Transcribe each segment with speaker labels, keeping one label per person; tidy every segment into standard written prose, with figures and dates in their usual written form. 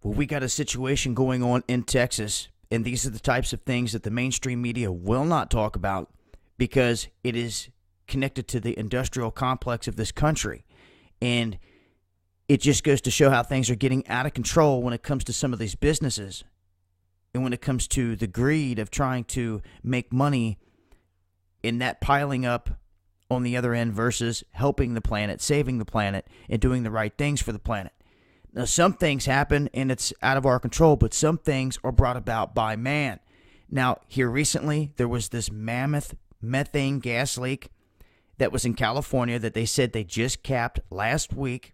Speaker 1: Well, we got a situation going on in Texas, and these are the types of things that the mainstream media will not talk about because it is connected to the industrial complex of this country. And it just goes to show how things are getting out of control when it comes to some of these businesses and when it comes to the greed of trying to make money in that piling up on the other end versus helping the planet, saving the planet, and doing the right things for the planet. Now, some things happen and it's out of our control, but some things are brought about by man. Now, here recently, there was this mammoth methane gas leak that was in California that they said they just capped last week.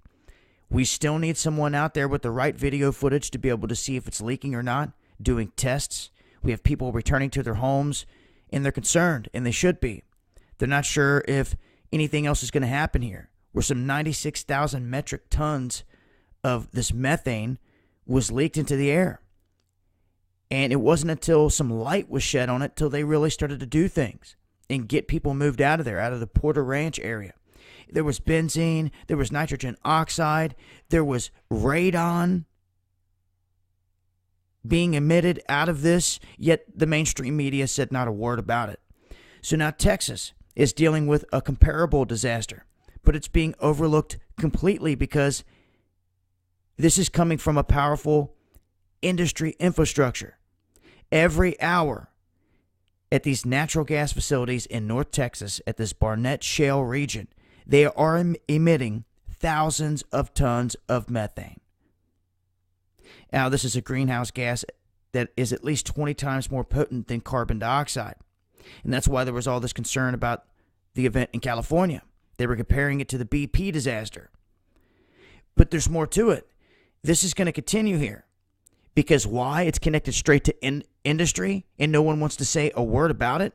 Speaker 1: We still need someone out there with the right video footage to be able to see if it's leaking or not, doing tests. We have people returning to their homes, and they're concerned, and they should be. They're not sure if anything else is going to happen here. Where some 96,000 metric tons of this methane was leaked into the air. And it wasn't until some light was shed on it till they really started to do things and get people moved out of there, out of the Porter Ranch area. There was benzene, there was nitrogen oxide, there was radon being emitted out of this, yet the mainstream media said not a word about it. So now Texas is dealing with a comparable disaster, but it's being overlooked completely because this is coming from a powerful industry infrastructure. Every hour at these natural gas facilities in North Texas, at this Barnett Shale region, they are emitting thousands of tons of methane. Now, this is a greenhouse gas that is at least 20 times more potent than carbon dioxide. And that's why there was all this concern about the event in California. They were comparing it to the BP disaster. But there's more to it. This is going to continue here. Because why? It's connected straight to industry, and no one wants to say a word about it.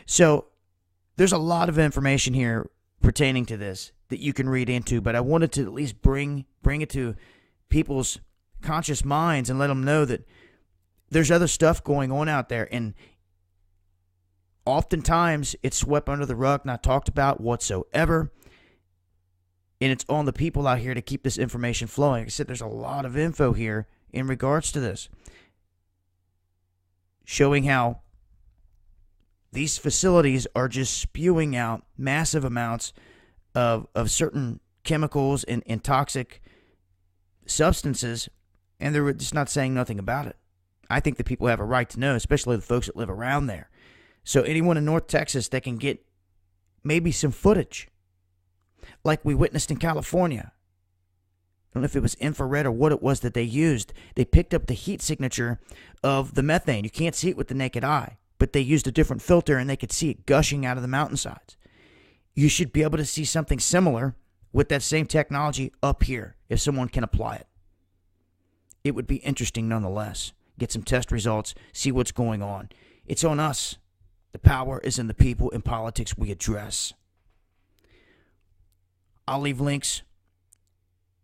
Speaker 1: So there's a lot of information here pertaining to this that you can read into, but I wanted to at least bring it to people's conscious minds and let them know that there's other stuff going on out there, and oftentimes it's swept under the rug, not talked about whatsoever. And it's on the people out here to keep this information flowing. Like I said, there's a lot of info here in regards to this, showing how these facilities are just spewing out massive amounts of certain chemicals and toxic substances, and they're just not saying nothing about it. I think the people have a right to know, especially the folks that live around there. So anyone in North Texas that can get maybe some footage, like we witnessed in California. I don't know if it was infrared or what it was that they used. They picked up the heat signature of the methane. You can't see it with the naked eye, but they used a different filter and they could see it gushing out of the mountainsides. You should be able to see something similar with that same technology up here if someone can apply it. It would be interesting nonetheless. Get some test results, see what's going on. It's on us. The power is in the people. In politics, we address. I'll leave links.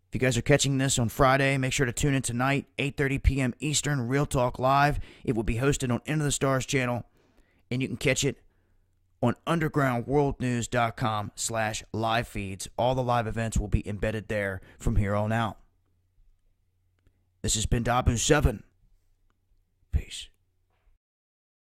Speaker 1: If you guys are catching this on Friday, make sure to tune in tonight, 8:30 p.m. Eastern, Real Talk Live. It will be hosted on End of the Stars channel, and you can catch it on undergroundworldnews.com/live feeds. All the live events will be embedded there from here on out. This has been Dabu7. Peace.